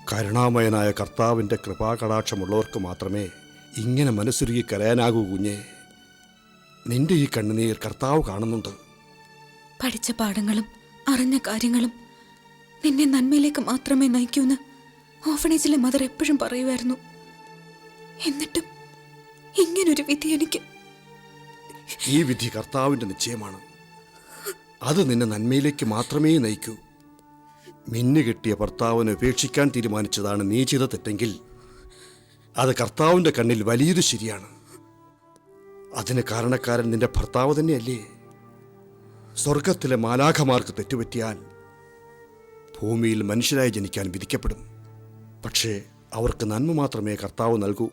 കരുണാമയനായ കർത്താവിൻ്റെ കൃപാകടാക്ഷമുള്ളവർക്ക് മാത്രമേ ഇങ്ങനെ മനസ്സുരുകി കരയാനാകൂ കുഞ്ഞേ. നിന്റെ ഈ കണ്ണുനീർ കർത്താവ് കാണുന്നുണ്ട്. പഠിച്ച പാഠങ്ങളും അറിഞ്ഞ കാര്യങ്ങളും നിന്നെ നന്മയിലേക്ക് മാത്രമേ നയിക്കൂന്ന് ഓഫണേജിലെ മദർ എപ്പോഴും പറയുമായിരുന്നു. എന്നിട്ടും ഇങ്ങനൊരു വിധി എനിക്ക്. ഈ വിധി കർത്താവിൻ്റെ നിശ്ചയമാണ്. അത് നിന്നെ നന്മയിലേക്ക് മാത്രമേ നയിക്കൂ. മിന്നുകെട്ടിയ ഭർത്താവിനെ ഉപേക്ഷിക്കാൻ തീരുമാനിച്ചതാണ് നീ ചെയ്ത തെറ്റെങ്കിൽ അത് കർത്താവിൻ്റെ കണ്ണിൽ വലിയത് ശരിയാണ്. അതിന് കാരണക്കാരൻ നിന്റെ ഭർത്താവ് തന്നെയല്ലേ? സ്വർഗത്തിലെ മാലാഖമാർക്ക് തെറ്റുപറ്റിയാൽ ഭൂമിയിൽ മനുഷ്യരായി ജനിക്കാൻ വിധിക്കപ്പെടും. പക്ഷേ അവർക്ക് നന്മ മാത്രമേ കർത്താവ് നൽകൂ.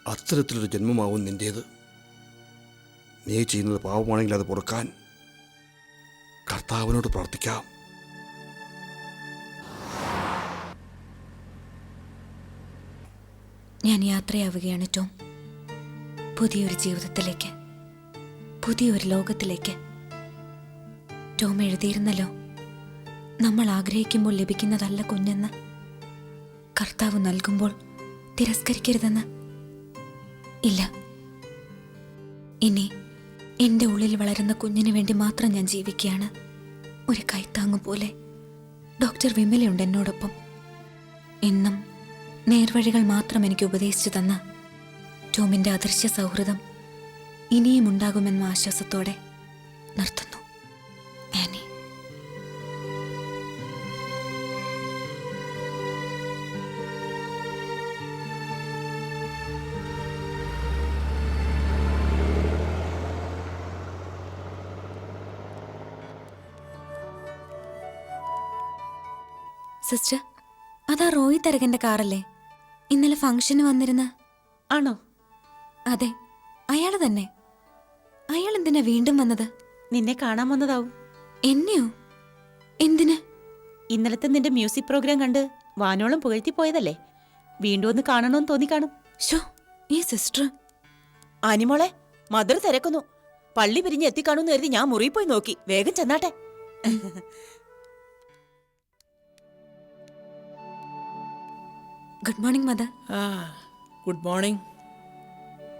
അത്തരത്തിലൊരു ജന്മമാവും നിന്റേത്. നീ ചെയ്യുന്നത് പാവമാണെങ്കിൽ അത് പൊറുക്കാൻ കർത്താവിനോട് പ്രാർത്ഥിക്കാം. ഞാൻ യാത്രയാവുകയാണ് ടോം. പുതിയൊരു ജീവിതത്തിലേക്ക്, പുതിയൊരു ലോകത്തിലേക്ക്. ടോം എഴുതിയിരുന്നല്ലോ, നമ്മൾ ആഗ്രഹിക്കുമ്പോൾ ലഭിക്കുന്നതല്ല കുഞ്ഞെന്ന്, കർത്താവ് നൽകുമ്പോൾ തിരസ്കരിക്കരുതെന്ന്. ഇല്ല, ഇനി എൻ്റെ ഉള്ളിൽ വളരുന്ന കുഞ്ഞിന് വേണ്ടി മാത്രം ഞാൻ ജീവിക്കുകയാണ്. ഒരു കൈത്താങ്ങു പോലെ ഡോക്ടർ വിമലയുണ്ട് എന്നോടൊപ്പം. എന്നും നേർവഴികൾ മാത്രം എനിക്ക് ഉപദേശിച്ചു തന്ന ടോമിൻ്റെ അദൃശ്യ സൗഹൃദം ഇനിയും ഉണ്ടാകുമെന്ന ആശ്വാസത്തോടെ നിർത്തുന്നു. ആനി. സിസ്റ്റർ, അതാ റോയി തരകന്റെ കാറല്ലേ? ഇന്നലെ ഫംഗ്ഷന് വന്നിരുന്ന ആണോ? അതെ, അയാള് തന്നെ. അയാൾ എന്തിനാ വീണ്ടും വന്നത്? നിന്നെ കാണാൻ വന്നതാവും. എന്നെയോ? എന്തിന്? ഇന്നലത്തെ നിന്റെ മ്യൂസിക് പ്രോഗ്രാം കണ്ട് വാനോളം പുകഴ്ത്തി പോയതല്ലേ? വീണ്ടും ഒന്ന് കാണണമെന്ന് തോന്നിക്കാണും. ഷോ, ഈ സിസ്റ്റർ. ആനിമോളെ, മദർ തിരക്കുന്നു. പള്ളി പിരിഞ്ഞ് എത്തിക്കാണൂന്ന് കരുതി ഞാൻ മുറിയിൽ പോയി നോക്കി. വേഗം ചെന്നാട്ടെ. Good morning mother. Good morning.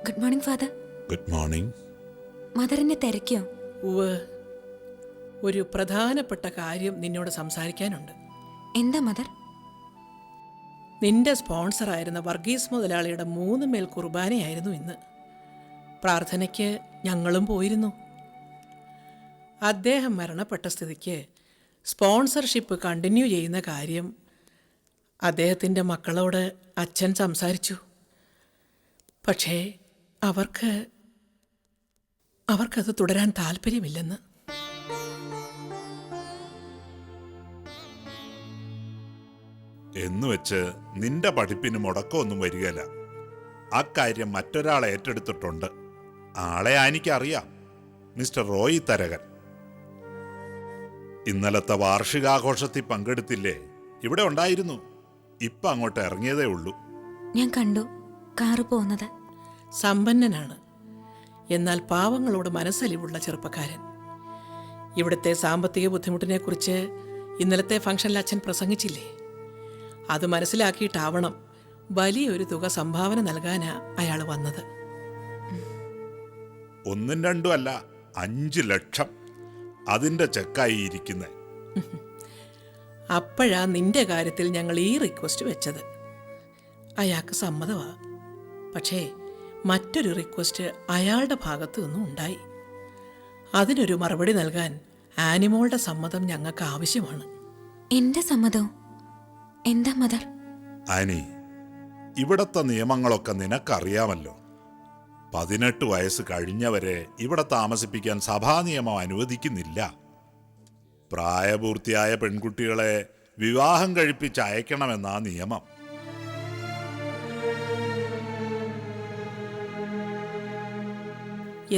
Good morning father. Good morning. Mother എന്നെ തിരക്കിയോ? ഉവ്, ഒരു പ്രധാനപ്പെട്ട കാര്യം നിന്നോട് സംസാരിക്കാനുണ്ട്. എന്താ മദർ? നിന്റെ സ്പോൺസറായിരുന്ന വർഗീസ് മുതലാളിയുടെ 3 മേൽ കുർബാനയായിരുന്നു ഇന്ന്. പ്രാർത്ഥനയ്ക്ക് ഞങ്ങളും പോയിരുന്നു. അദ്ദേഹം മരണപ്പെട്ട സ്ഥിതിക്ക് സ്പോൺസർഷിപ്പ് കണ്ടിന്യൂ ചെയ്യുന്ന കാര്യം അദ്ദേഹത്തിൻ്റെ മക്കളോട് അച്ഛൻ സംസാരിച്ചു. പക്ഷേ അവർക്കത് തുടരാൻ താല്പര്യമില്ലെന്ന്. എന്നുവെച്ച് നിന്റെ പഠിപ്പിന് മുടക്കമൊന്നും വരികയില്ല. അക്കാര്യം മറ്റൊരാൾ ഏറ്റെടുത്തിട്ടുണ്ട്. ആളെ എനിക്കറിയാം, മിസ്റ്റർ റോയി തരകൻ. ഇന്നലത്തെ വാർഷികാഘോഷത്തിൽ പങ്കെടുത്തില്ലേ? ഇവിടെ ഉണ്ടായിരുന്നു. ഇപ്പം അങ്ങോട്ട് ഇറങ്ങിയതേ ഉള്ളൂ. ഞാൻ കണ്ടു കാറ് പോകുന്നത്. സമ്പന്നനാണ്, എന്നാൽ പാവങ്ങളോട് മനസ്സലിവുള്ള ചെറുപ്പക്കാരൻ. ഇവിടുത്തെ സാമ്പത്തിക ബുദ്ധിമുട്ടിനെക്കുറിച്ച് ഇന്നലത്തെ ഫംഗ്ഷനിൽ അച്ഛൻ പ്രസംഗിച്ചില്ലേ? അത് മനസ്സിലാക്കിയിട്ടാവണം വലിയൊരു തുക സംഭാവന നൽകാനാ അയാൾ വന്നത്. 1 2 അല്ല, 5 ലക്ഷം. അതിൻ്റെ ചെക്കായി ഇരിക്കുന്നത്. അപ്പോഴാ നിന്റെ കാര്യത്തിൽ ഞങ്ങൾ ഈ റിക്വസ്റ്റ് വെച്ചത്. അയാൾക്ക് സമ്മതമാ. പക്ഷേ മറ്റൊരു റിക്വസ്റ്റ് അയാളുടെ ഭാഗത്തു നിന്നും ഉണ്ടായി. അതിനൊരു മറുപടി നൽകാൻ ആനിമോളുടെ സമ്മതം ഞങ്ങൾക്ക് ആവശ്യമാണ്. എന്റെ സമ്മതവും? എന്താ മദർ? ആനി, ഇവിടത്തെ നിയമങ്ങളൊക്കെ നിനക്കറിയാമല്ലോ. 18 വയസ്സ് കഴിഞ്ഞവരെ ഇവിടെ താമസിപ്പിക്കാൻ സഭാ നിയമം അനുവദിക്കുന്നില്ല. പ്രായപൂർത്തിയായ പെൺകുട്ടികളെ വിവാഹം കഴിപ്പിച്ച് അയക്കണമെന്നാ നിയമം.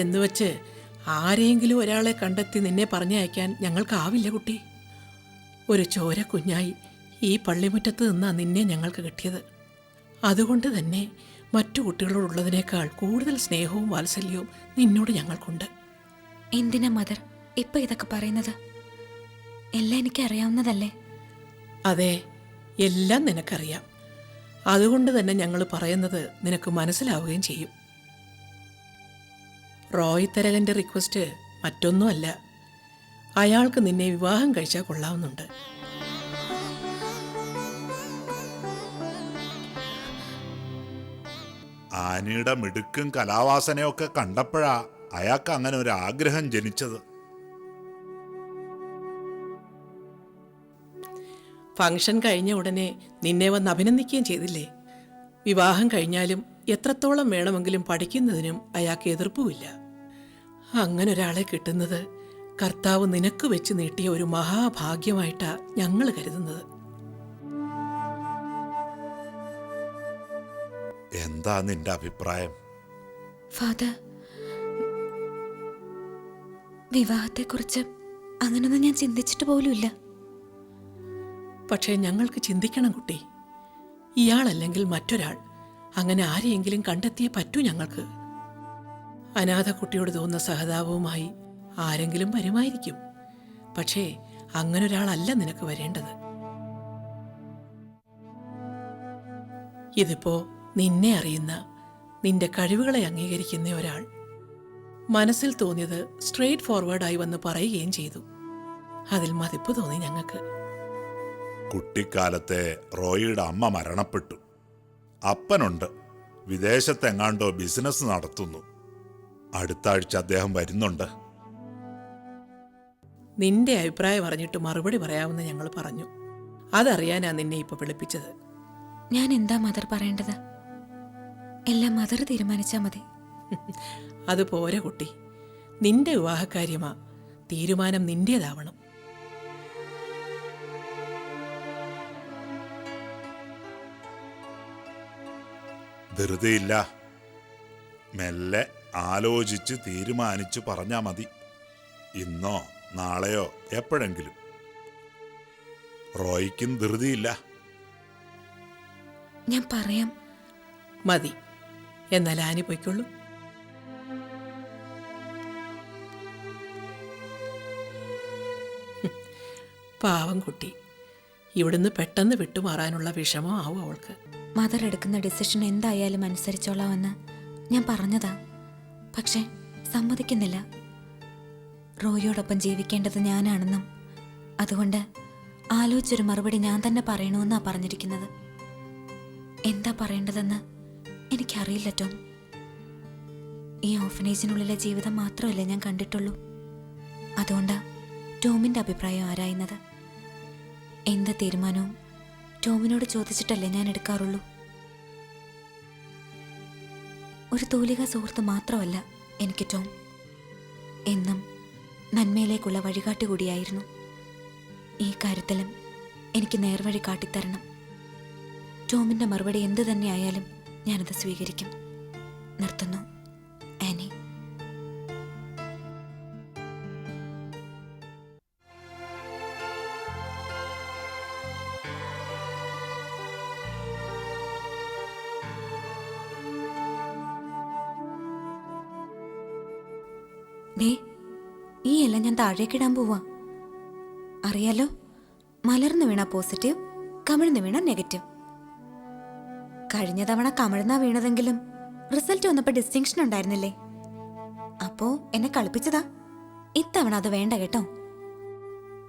എന്നുവെച്ച് ആരെങ്കിലും ഒരാളെ കണ്ടെത്തി നിന്നെ പറഞ്ഞയക്കാൻ ഞങ്ങൾക്കാവില്ല കുട്ടി. ഒരു ചോര കുഞ്ഞായി ഈ പള്ളിമുറ്റത്ത് നിന്നാ നിന്നെ ഞങ്ങൾക്ക് കിട്ടിയത്. അതുകൊണ്ട് തന്നെ മറ്റു കുട്ടികളോടുള്ളതിനേക്കാൾ കൂടുതൽ സ്നേഹവും വാത്സല്യവും നിന്നോട് ഞങ്ങൾക്കുണ്ട്. എന്തിനാ മദർ ഇപ്പൊ ഇതൊക്കെ പറയുന്നത്? എല്ലാം എനിക്ക് അറിയാവുന്നതല്ലേ? അതെ, എല്ലാം നിനക്കറിയാം. അതുകൊണ്ട് തന്നെ ഞങ്ങൾ പറയുന്നത് നിനക്ക് മനസ്സിലാവുകയും ചെയ്യും. റോയ് തരകന്റെ റിക്വസ്റ്റ് മറ്റൊന്നുമല്ല. അയാൾക്ക് നിന്നെ വിവാഹം കഴിച്ചാൽ കൊള്ളാവുന്നുണ്ട്. ആനിയുടെ മിടുക്കും കലാവാസനയൊക്കെ കണ്ടപ്പോഴാ അയാൾക്ക് അങ്ങനെ ഒരു ആഗ്രഹം ജനിച്ചത്. ഫംഗ്ഷൻ കഴിഞ്ഞ ഉടനെ നിന്നെ വന്ന് അഭിനന്ദിക്കുകയും ചെയ്തില്ലേ? വിവാഹം കഴിഞ്ഞാലും എത്രത്തോളം വേണമെങ്കിലും പഠിക്കുന്നതിനും അയാൾക്ക് എതിർപ്പുമില്ല. അങ്ങനെ ഒരാളെ കിട്ടുന്നത് കർത്താവ് നിനക്ക് വെച്ച് നീട്ടിയ ഒരു മഹാഭാഗ്യമായിട്ടാ ഞങ്ങൾ കരുതുന്നത്. എന്താ നിന്റെ അഭിപ്രായം? ഫാദർ, വിവാഹത്തെക്കുറിച്ച് അങ്ങനൊന്നും ഞാൻ ചിന്തിച്ചിട്ട് പോലുമില്ല. പക്ഷേ ഞങ്ങൾക്ക് ചിന്തിക്കണം കുട്ടി. ഇയാളല്ലെങ്കിൽ മറ്റൊരാൾ, അങ്ങനെ ആരെയെങ്കിലും കണ്ടെത്തിയേ പറ്റൂ ഞങ്ങൾക്ക്. അനാഥ കുട്ടിയോട് തോന്നുന്ന സഹതാപവുമായി ആരെങ്കിലും വരുമായിരിക്കും. പക്ഷേ അങ്ങനൊരാളല്ല നിനക്ക് വരേണ്ടത്. ഇതിപ്പോ നിന്നെ അറിയുന്ന, നിന്റെ കഴിവുകളെ അംഗീകരിക്കുന്ന ഒരാൾ മനസ്സിൽ തോന്നിയത് സ്ട്രെയിറ്റ് ഫോർവേഡായി വന്ന് പറയുകയും ചെയ്തു. അതിൽ മതിപ്പ് തോന്നി ഞങ്ങൾക്ക്. കുട്ടിക്കാലത്തെ റോയിയുടെ അമ്മ മരണപ്പെട്ടു. അപ്പനുണ്ട്, വിദേശത്തെങ്ങാണ്ടോ ബിസിനസ് നടത്തുന്നു. അടുത്ത ആഴ്ച അദ്ദേഹം വരുന്നുണ്ട്. നിന്റെ അഭിപ്രായം അറിഞ്ഞിട്ട് മറുപടി പറയാമെന്ന് ഞങ്ങൾ പറഞ്ഞു. അതറിയാനാ നിന്നെ ഇപ്പൊ വിളിപ്പിച്ചത്. ഞാൻ എന്താ മദർ പറയേണ്ടത്? എല്ലാം മദർ തീരുമാനിച്ചാ മതി. അത് പോരെ കുട്ടി, നിന്റെ വിവാഹകാര്യമാ. തീരുമാനം നിന്റേതാവണം. ധൃതിയില്ല, മെല്ലെ ആലോചിച്ച് തീരുമാനിച്ചു പറഞ്ഞാ മതി. ഇന്നോ നാളെയോ എപ്പോഴെങ്കിലും. റോയ്ക്കും ധൃതിയില്ല. ഞാൻ പറയാം. മതി, എന്നാൽ ആനി പോയിക്കൊള്ളൂ. പാവം കുട്ടി, ഇവിടുന്ന് പെട്ടെന്ന് വിട്ടുമാറാനുള്ള വിഷമം ആവും അവൾക്ക്. മദർ എടുക്കുന്ന ഡിസിഷൻ എന്തായാലും അനുസരിച്ചോളാമെന്ന് ഞാൻ പറഞ്ഞതാ. പക്ഷെ സമ്മതിക്കുന്നില്ല. റോയിയോടൊപ്പം ജീവിക്കേണ്ടത് ഞാനാണെന്നും അതുകൊണ്ട് ആലോചിച്ചൊരു മറുപടി ഞാൻ തന്നെ പറയണമെന്നാ പറഞ്ഞിരിക്കുന്നത്. എന്താ പറയേണ്ടതെന്ന് എനിക്കറിയില്ല ടോം. ഈ ഓർഫനേജിനുള്ളിലെ ജീവിതം മാത്രമല്ലേ ഞാൻ കണ്ടിട്ടുള്ളൂ. അതുകൊണ്ടാ ടോമിൻ്റെ അഭിപ്രായം ആരായുന്നത്. എന്ത് തീരുമാനവും ടോമിനോട് ചോദിച്ചിട്ടല്ലേ ഞാൻ എടുക്കാറുള്ളൂ. ഒരു തൂലിക സുഹൃത്ത് മാത്രമല്ല എനിക്ക് ടോം, എന്നും നന്മയിലേക്കുള്ള വഴികാട്ടി കൂടിയായിരുന്നു. ഈ കാര്യത്തിലും എനിക്ക് നേർവഴി കാട്ടിത്തരണം. ടോമിൻ്റെ മറുപടി എന്തു തന്നെയായാലും ഞാനത് സ്വീകരിക്കും. നിർത്തുന്നു, ആനി. ദേ, ഈ എല്ലാം ഞാൻ താഴേക്കിടാൻ പോവാ. അറിയാലോ, മലർന്നു വീണ പോസിറ്റീവ്, കമിഴ്ന്നു വീണ നെഗറ്റീവ്. കഴിഞ്ഞ തവണ കമിഴ്ന്നാ വീണതെങ്കിലും റിസൾട്ട് വന്നപ്പോ ഡിസ്റ്റിങ്ഷൻ ഉണ്ടായിരുന്നില്ലേ? അപ്പോ എന്നെ കളിപ്പിച്ചതാ. ഇത്തവണ അത് വേണ്ട കേട്ടോ.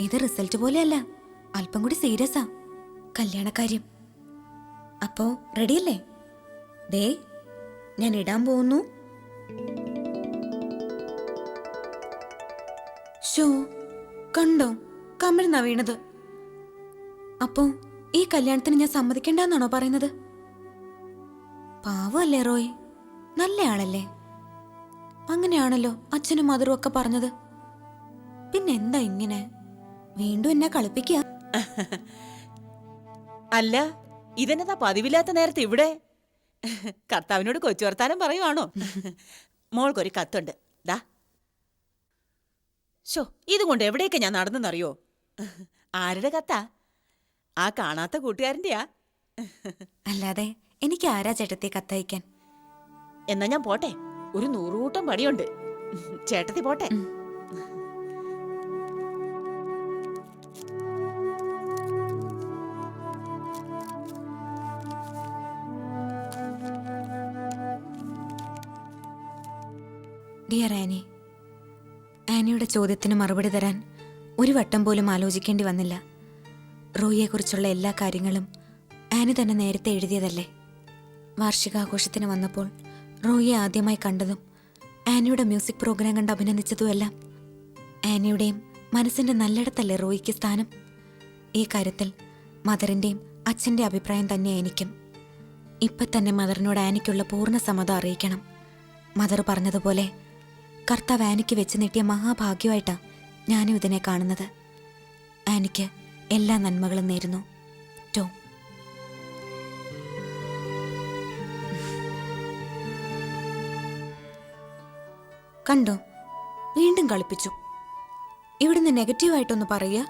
ഇത് റിസൾട്ട് പോലെയല്ല, അല്പം കൂടി സീരിയസാ. കല്യാണക്കാര്യം. അപ്പോ റെഡിയല്ലേ? ദേ, ഞാൻ ഇടാൻ പോകുന്നു. ഷോ, കണ്ടോ, കമിഴ്ന്നാ വീണത്. അപ്പോ ഈ കല്യാണത്തിന് ഞാൻ സമ്മതിക്കണ്ടെന്നാണോ പറയുന്നത്? പാവല്ലേ റോയ്, നല്ലയാളല്ലേ? അങ്ങനെയാണല്ലോ അച്ഛനും മദറും ഒക്കെ പറഞ്ഞത്. പിന്നെന്താ ഇങ്ങനെ വീണ്ടും എന്നെ കളിപ്പിക്കുക? അല്ല, ഇതെന്നതാ പതിവില്ലാത്ത നേരത്തെ ഇവിടെ? കർത്താവിനോട് കൊച്ചു വർത്താനം പറയുവാണോ? മോൾക്കൊരു കത്തുണ്ട്, ദാ. ഷോ, ഇതുകൊണ്ട് എവിടെയൊക്കെ ഞാൻ നടന്നെന്നറിയോ? ആരുടെ കത്താ? ആ കാണാത്ത കൂട്ടുകാരൻ്റെയാ. അല്ലാതെ എനിക്ക് ആരാ ചേട്ടത്തെ കത്തയക്കാൻ? എന്നാ ഞാൻ പോട്ടെ, ഒരു 100 കൂട്ടം പണിയുണ്ട്. ചേട്ടത്തി പോട്ടെ. ഡിയർ ആനി, ആനിയുടെ ചോദ്യത്തിന് മറുപടി തരാൻ ഒരു വട്ടം പോലും ആലോചിക്കേണ്ടി വന്നില്ല. റോയിയെക്കുറിച്ചുള്ള എല്ലാ കാര്യങ്ങളും ആനി തന്നെ നേരത്തെ എഴുതിയതല്ലേ. വാർഷികാഘോഷത്തിന് വന്നപ്പോൾ റോയിയെ ആദ്യമായി കണ്ടതും ആനിയുടെ മ്യൂസിക് പ്രോഗ്രാം കണ്ട് അഭിനന്ദിച്ചതുമെല്ലാം ആനിയുടെയും മനസ്സിന്റെ നല്ലിടത്തല്ലേ റോയിക്ക് സ്ഥാനം. ഈ കാര്യത്തിൽ മദറിന്റെയും അച്ഛന്റെ അഭിപ്രായം തന്നെ എനിക്കും. ഇപ്പൊ തന്നെ മദറിനോട് ആനിക്കുള്ള പൂർണ്ണ സമ്മതം അറിയിക്കണം. മദർ പറഞ്ഞതുപോലെ കർത്താവ് ആനിക്ക് വെച്ച് നീട്ടിയ മഹാഭാഗ്യമായിട്ടാ ഞാനും ഇതിനെ കാണുന്നത്. ആനിക്ക് എല്ലാ നന്മകളും നേരുന്നു. ടോം. കണ്ടോ, വീണ്ടും കളിപ്പിച്ചു. ഇവിടുന്ന് നെഗറ്റീവായിട്ടൊന്ന് പറയുക,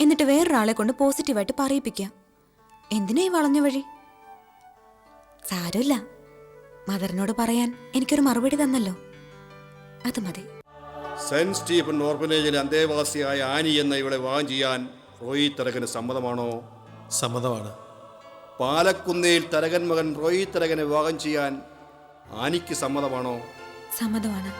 എന്നിട്ട് വേറൊരാളെ കൊണ്ട് പോസിറ്റീവായിട്ട് പറയിപ്പിക്കുക. എന്തിനാ ഈ വളഞ്ഞ വഴി? സാരമില്ല, മദറിനോട് പറയാൻ എനിക്കൊരു മറുപടി തന്നല്ലോ, അത് മതി. സെന്റ് സ്റ്റീഫൻ ഓർഫനേജിലെ അന്തേവാസിയായ ആനി എന്ന ഇവളെ വിവാഹം ചെയ്യാൻ റോയി തരകന് സമ്മതമാണോ? സമ്മതമാണ്. പാലക്കുന്നേൽ തരകൻ മകൻ റോയി തരകനെ വിവാഹം ചെയ്യാൻ ആനിക്ക് സമ്മതമാണോ? സമ്മതമാണ്.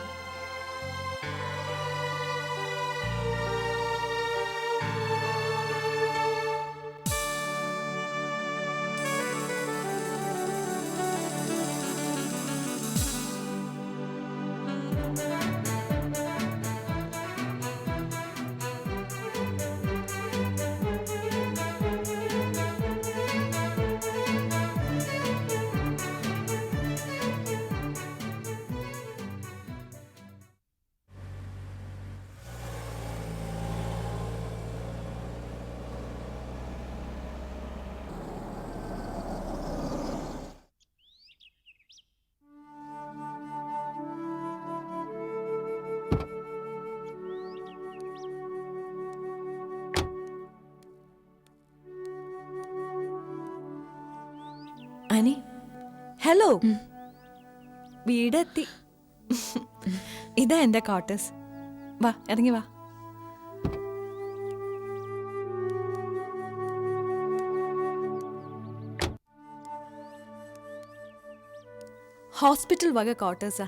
അനി, ഹലോ. വീടെത്തി. ഇതാ എന്റെ ക്വാർട്ടേഴ്സ്. വാ, ഇറങ്ങി വാ. ഹോസ്പിറ്റൽ വക ക്വാർട്ടേഴ്സാ.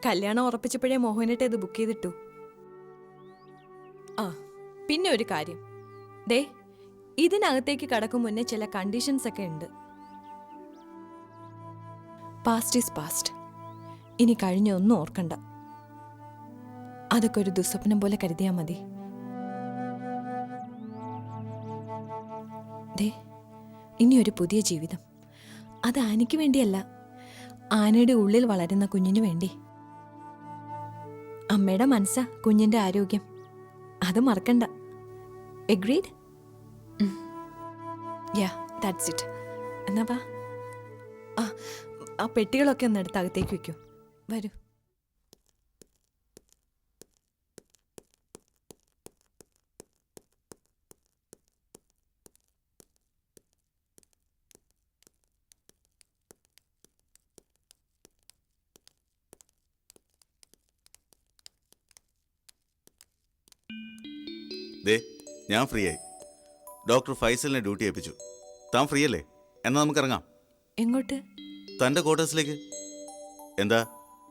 കല്യാണം ഉറപ്പിച്ചപ്പോഴേ മോഹനേട്ട ഇത് ബുക്ക് ചെയ്തിട്ടു. ആ, പിന്നെ ഒരു കാര്യം, ദേ ഇതിനകത്തേക്ക് കടക്കും മുന്നേ ചില കണ്ടീഷൻസ് ഒക്കെ ഉണ്ട്. Past is past. ഇനി കഴിഞ്ഞൊന്നും ഓർക്കണ്ട. അതൊക്കെ ഒരു ദുസ്വപ്നം പോലെ കരുതിയാൽ മതി. ദേ, ഇനി ഒരു പുതിയ ജീവിതം. അത് ആനയ്ക്ക് വേണ്ടിയല്ല, ആനയുടെ ഉള്ളിൽ വളരുന്ന കുഞ്ഞിനു വേണ്ടി. അമ്മയുടെ മനസ്സാ കുഞ്ഞിന്റെ ആരോഗ്യം, അത് മറക്കണ്ട. എഗ്രീഡ്? Yeah, that's it. എന്നാ വാ. ആ പെട്ടികളൊക്കെ ഒന്ന് എടുത്ത് അകത്തേക്ക് വെക്കൂ. വരൂ. ദേ, ഞാൻ ഫ്രീ ആയി. ഡോക്ടർ ഫൈസലിനെ ഡ്യൂട്ടി ഏൽപ്പിച്ചു. താൻ ഫ്രീ അല്ലേ? എന്നാൽ നമുക്ക് ഇറങ്ങാം. എങ്ങോട്ട്? തൻ്റെ ക്വാർട്ടേഴ്സിലേക്ക്. എന്താ,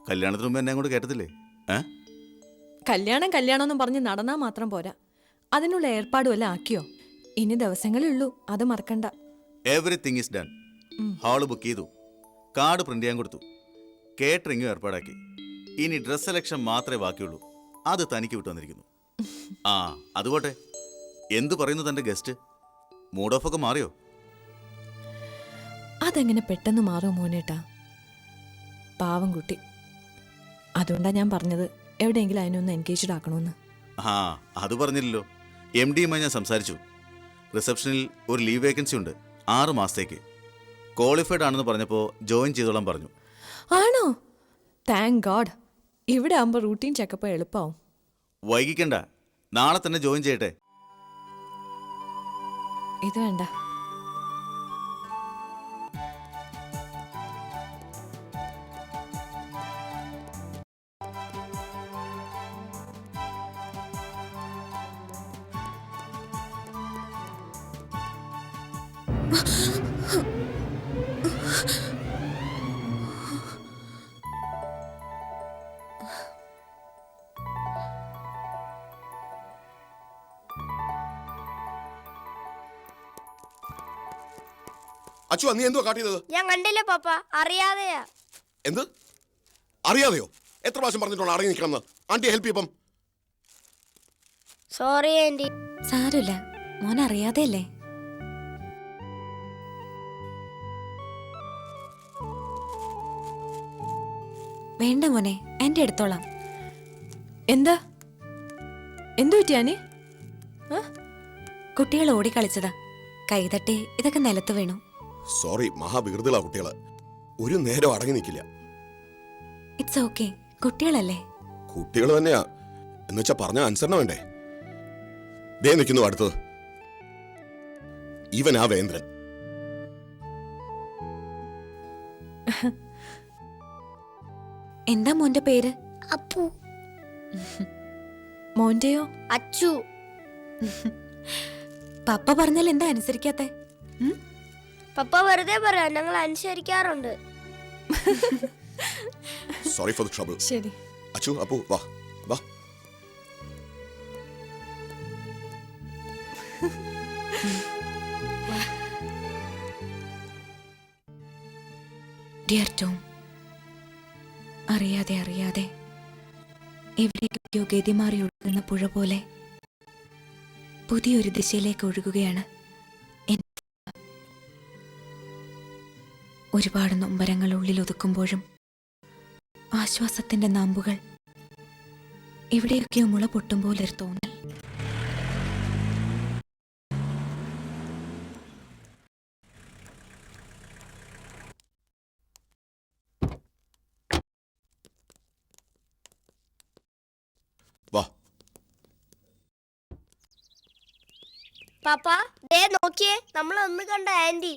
കല്യാണത്തിന് മുമ്പ് എന്നെ അങ്ങോട്ട് കേട്ടതില്ലേ? കല്യാണം കല്യാണമെന്നും പറഞ്ഞ് നടന്നാ മാത്രം പോരാ, അതിനുള്ള ഏർപ്പാടും എല്ലാം ആക്കിയോ? ഇനി ദിവസങ്ങളേ ഉള്ളൂ, അത് മറക്കണ്ട. Everything is done. Hall book ചെയ്തു, കാർഡ് പ്രിന്റ് ചെയ്യാൻ കൊടുത്തു, കേറ്ററിംഗും ഏർപ്പാടാക്കി. ഇനി ഡ്രസ് സെലക്ഷൻ മാത്രമേ ബാക്കിയുള്ളൂ. അത് തനിക്ക് വിട്ടു വന്നിരിക്കുന്നു. ആ, അതുപോട്ടെ, എന്തു പറയുന്നു തൻ്റെ ഗസ്റ്റ്? മൂഡ് ഓഫ് ഒക്കെ മാറിയോ? അതെങ്ങനെ പെട്ടെന്ന് മാറും മോനേട്ടാ? പാവം കുട്ടി. അതുകൊണ്ടാ ഞാൻ പറഞ്ഞത് എവിടെയെങ്കിലും അതിനൊന്ന് എൻഗേജ്ഡ് ആക്കണമെന്ന്. ആ, അത് പറഞ്ഞില്ലല്ലോ. MD-യുമായി ഞാൻ സംസാരിച്ചു. റിസപ്ഷനിൽ ഒരു ലീവ് വേക്കൻസി ഉണ്ട് 6 മാസത്തേക്ക്. ക്വാളിഫൈഡ് ആണെന്ന് പറഞ്ഞപ്പോൾ ജോയിൻ ചെയ്തോളാൻ പറഞ്ഞു. ആണോ? Thank God. ഇവിടെ ആകുമ്പോൾ റൂട്ടീൻ ചെക്കപ്പ് എളുപ്പമാവും. വൈകിക്കണ്ട, നാളെ തന്നെ ജോയിൻ ചെയ്യട്ടെ. ഇത് വേണ്ട. അച്ചു നീ എന്തുവാ കാട്ടിയത്? ഞാൻ കണ്ടില്ല പപ്പ, അറിയാതെയാ. എന്ത് അറിയാതെയോ? എത്ര പ്രാവശ്യം പറഞ്ഞിട്ടുള്ള അടങ്ങി നിൽക്കണം? ആന്റി ഹെൽപ്പ് ചെയ്യപ്പം. Sorry aunty. സാരമില്ല, മോൻ അറിയാതെയല്ലേ. വേണ്ട മോനെ, എൻ്റെ എടുത്തോളാം. എന്താ എന്തു പറ്റിയാനി? കുട്ടികൾ ഓടിക്കളിച്ചതാ, കൈതട്ടി ഇതൊക്കെ നിലത്ത് വീണു. സോറി, മഹാവികൃതികളാ കുട്ടികള്. ഒരു നേരം അടങ്ങി നിൽക്കില്ല. ഇറ്റ്സ് ഓക്കെ, കുട്ടികളല്ലേ. കുട്ടികൾ തന്നെയാ എന്നുവെച്ചാ പറഞ്ഞ അനുസരണ വേണ്ടേ? ദേ നിൽക്കുന്നു അടുത്തത്. ഇവനാ വേന്ദ്രൻ. എന്താ മോന്റെ പേര്? അപ്പു. മോന്റെയോ? അച്ചു. പപ്പ പറഞ്ഞാൽ എന്താ അനുസരിക്കാത്തെ? പപ്പ വെറുതെ പറയാ, ഞങ്ങൾ അനുസരിക്കാറുണ്ട്. Sorry for the trouble. ശരി. അച്ചു, അപ്പു, വാ വാ. ഡിയർ ടോം, അറിയാതെ അറിയാതെ എവിടേക്കോ ഗതിമാറി ഒഴുകുന്ന പുഴ പോലെ പുതിയൊരു ദിശയിലേക്ക് ഒഴുകുകയാണ്. ഒരുപാട് നൊമ്പരങ്ങൾ ഉള്ളിൽ ഒതുക്കുമ്പോഴും ആശ്വാസത്തിന്റെ നാമ്പുകൾ എവിടെയൊക്കെയോ മുള പൊട്ടും പോലൊരു തോന്നൽ. വാ. പപ്പ ദേ നോക്കിയേ, നമ്മൾ അന്ന് കണ്ട ആന്റി.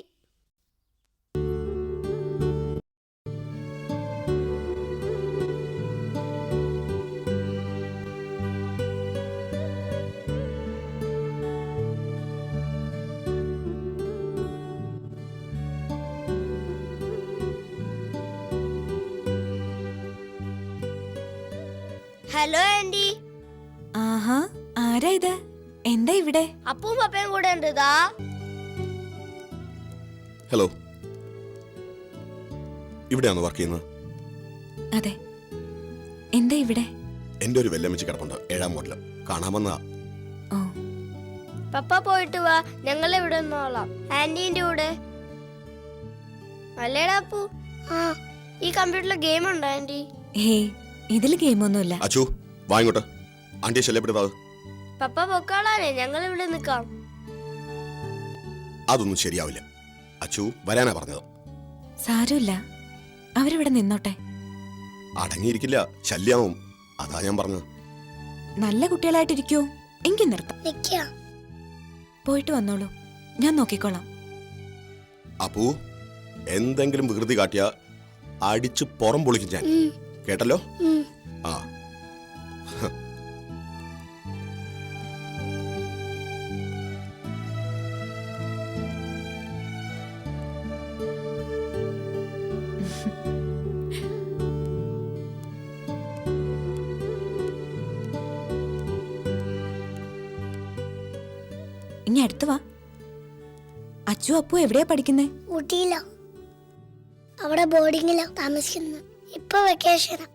Hello aunty. ആഹാ, ആരാ ഇത്? എന്താ ഇവിടെ? അപ്പും പപ്പയും കൂടെ ഉണ്ട്. ദാ. ഹലോ, ഇവിടെയാണോ വർക്ക് ചെയ്യുന്നത്? അതെ. എന്താ ഇവിടെ? എന്റെ ഒരു വെല്ലമ്മച്ചി കിടപ്പുണ്ട്, 7ാം വാർഡില്. കാണാൻ വന്നതാ. ഓ, പപ്പ പോയിട്ട് വാ, ഞങ്ങൾ ഇവിടെ നിന്നോളാം ആന്റീന്റെ കൂടെ. അല്ലേടാ അപ്പു? ആ, ഈ കമ്പ്യൂട്ടറിൽ ഗെയിം ഉണ്ടോ ആന്റി? ഹേ, ഇതിൽ ഗെയിമൊന്നുമില്ല. അച്ചു, വാ ഇങ്ങോട്ട്. ആന്റിയെ ശല്യപ്പെടുത്താത്. പപ്പ പൊക്കാളാനേ, ഞങ്ങൾ ഇവിടെ നിൽക്കാം. അതൊന്നും ശരിയാവില്ല. അച്ചു വരാനാ പറഞ്ഞത്. സാരമില്ല, അവരിവിടെ നിന്നോട്ടെ. അടങ്ങിയിരിക്കില്ല, ശല്യാവും. അതാ ഞാൻ പറഞ്ഞത്. നല്ല കുട്ടികളായിട്ടിരിക്കൂ, എങ്കിൽ നിർത്താം. പോയിട്ട് വന്നോളൂ, ഞാൻ നോക്കിക്കോളാം. അപ്പു, എന്തെങ്കിലും വികൃതി കാട്ടിയ അടിച്ച് പുറം പൊളിക്കും ഞാൻ, കേട്ടല്ലോ? ആ. ഇനി അടുത്ത് വാ. അച്ചു അപ്പു എവിടെയാ പഠിക്കുന്നേ? ഊട്ടിയിലോ, അവിടെ ബോർഡിങ്ങിലോ താമസിക്കുന്നു. ഇപ്പൊ വെക്കേഷനാ.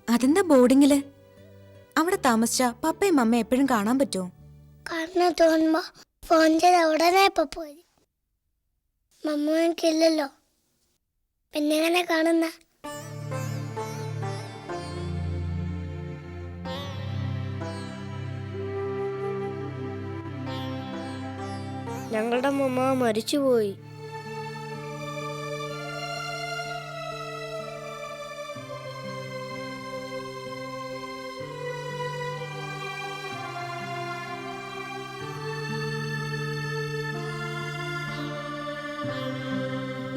അതെന്താ ബോർഡിങ്ങില്? അവിടെ താമസിച്ച പപ്പയും അമ്മയും എപ്പോഴും കാണാൻ പറ്റുമോ? കാരണം തോന്നുമ്പോ ഫോൺ ചെയ്ത് ഉടനെ ഇപ്പൊ പോയി. മമ്മ എനിക്കില്ലല്ലോ, പിന്നെ എങ്ങനെ കാണുന്ന? ഞങ്ങളുടെ മമ്മ മരിച്ചുപോയി.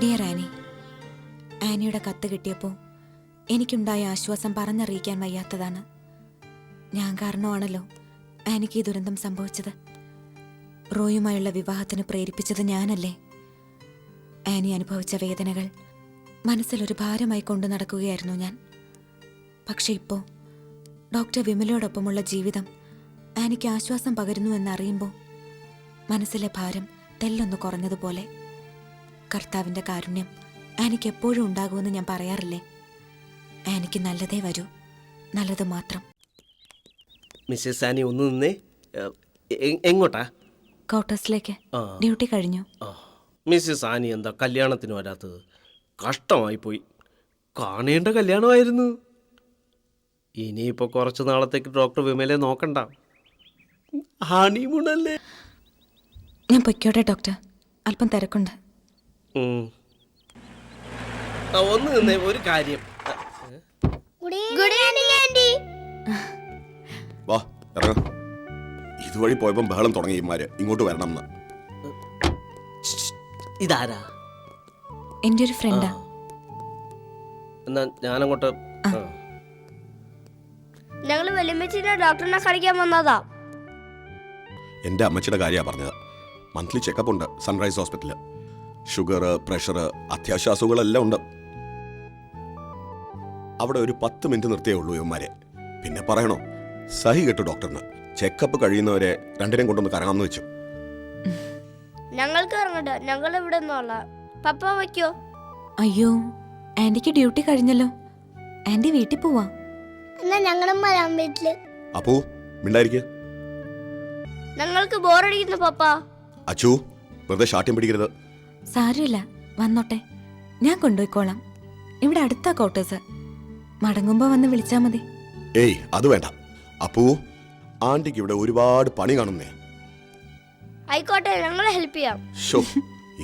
ഡിയർ ആനി, ആനിയുടെ കത്ത് കിട്ടിയപ്പോൾ എനിക്കുണ്ടായ ആശ്വാസം പറഞ്ഞറിയിക്കാൻ വയ്യാത്തതാണ്. ഞാൻ കാരണമാണല്ലോ ആനിക്ക് ഈ ദുരന്തം സംഭവിച്ചത്. റോയുമായുള്ള വിവാഹത്തിന് പ്രേരിപ്പിച്ചത് ഞാനല്ലേ? ആനി അനുഭവിച്ച വേദനകൾ മനസ്സിലൊരു ഭാരമായി കൊണ്ടു നടക്കുകയായിരുന്നു ഞാൻ. പക്ഷെ ഇപ്പോൾ ഡോക്ടർ വിമലയോടൊപ്പമുള്ള ജീവിതം ആനിക്ക് ആശ്വാസം പകരുന്നു എന്നറിയുമ്പോൾ മനസ്സിലെ ഭാരം തെല്ലൊന്ന് കുറഞ്ഞതുപോലെ. കർത്താവിൻ്റെ കാരുണ്യം ആനിക്ക് എപ്പോഴും ഉണ്ടാകുമെന്ന് ഞാൻ പറയാറില്ലേ? ആനിക്ക് നല്ലതേ വരൂ, നല്ലത് മാത്രം. മിസ്സസ് ആനി ഒന്ന് നിന്നേ. എങ്ങോട്ടാ? ക്വാർട്ടേഴ്സിലേക്ക്. ആ. ഡ്യൂട്ടി കഴിഞ്ഞു. മിസ്സസ് ആനി എന്താ കല്യാണത്തിന് വരാത്തത്? കഷ്ടമായി പോയി. കാണേണ്ട കല്യാണമായിരുന്നു. ഇനിയിപ്പോൾ കുറച്ച് നാളത്തേക്ക് ഡോക്ടർ വിമലെ നോക്കണ്ട. ഹണിമൂണല്ലേ. ഞാൻ പൊയ്ക്കോട്ടെ ഡോക്ടർ, അല്പം തിരക്കുണ്ട്. ഒന്ന് നിന്നേ, ഒരു കാര്യം. Good evening aunty. വാ ഇറങ്ങ. ഇതുവഴി പോയപ്പം ബഹളം തുടങ്ങി ഇമാര് ഇങ്ങോട്ട് വരണം എന്ന്. ഇതാരാ? എൻ്റെ ഒരു ഫ്രണ്ടാ. എന്നാ ഞാനങ്ങോട്ട്. ഞങ്ങള് വലിയമ്മച്ചിന്റെ ഡോക്ടറിനെ കളിക്കാൻ വന്നതാ. എൻ്റെ അമ്മച്ചിയുടെ കാര്യമാണ് പറഞ്ഞത്. മന്ത്ലി ചെക്കപ്പ് ഉണ്ട് സൺറൈസ് ഹോസ്പിറ്റലിൽ. ഷുഗർ, പ്രഷർ, അത്യാവശ്യ അസുഖങ്ങളെല്ലാം ഉണ്ട്. അവിടെ ഒരു 10 മിനിറ്റ് നിർത്തിയേ ഉള്ളൂ ഇവന്മാരെ. പിന്നെ പറയണോ, സഹി കെട്ടു ഡോക്ടറിന്. ചെക്കപ്പ് കഴിയുന്നവരെ രണ്ടിനെയും കൊണ്ടൊന്ന് കറങ്ങാമെന്ന് വെച്ചു. ഞങ്ങൾക്ക് ഇറങ്ങട്ടെ, ഞങ്ങൾ ഇവിടെ നിന്നോള. പപ്പ വയ്ക്കോ? അയ്യോ, ആന്റിക്ക് ഡ്യൂട്ടി കഴിഞ്ഞല്ലോ. ആന്റി വീട്ടിൽ പോവാ. എന്നാ ഞങ്ങളും വരാൻ വീട്ടില്. അപ്പോ മിണ്ടായിരിക്കുക. ഞങ്ങൾക്ക് ബോറടിക്കുന്നു പപ്പ. അച്ചു, വെറുതെ ശാഠ്യം പിടിക്കരുത്. സാരമില്ല, വന്നോട്ടെ, ഞാൻ കൊണ്ടുപോയിക്കോളാം. ഇവിടെ അടുത്താ ക്വാർട്ടേഴ്സ്. മടങ്ങുമ്പോ വന്ന് വിളിച്ചാ മതി. ഏയ് അത് വേണ്ട. അപ്പോ ആന്റിക്ക് ഇവിടെ ഒരുപാട് പണി കാണുന്നേ. ആയിക്കോട്ടെ, ഞങ്ങളെ ഹെൽപ്പ് ചെയ്യാം. ഷോ,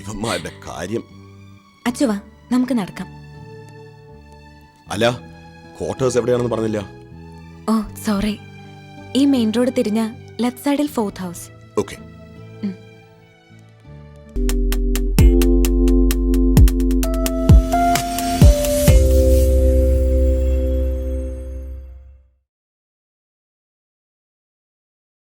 ഇവന്മാരുടെ കാര്യം. അച്ചുവാ, നമുക്ക് നടക്കാം. അല്ല, ക്വാർട്ടേഴ്സ് എവിടെയാണെന്ന് പറഞ്ഞില്ല. ഓ സോറി, ഈ മെയിൻ റോഡ് തിരിഞ്ഞ ലെഫ്റ്റ് സൈഡിൽ 4th ഹൗസ്. ഓക്കെ.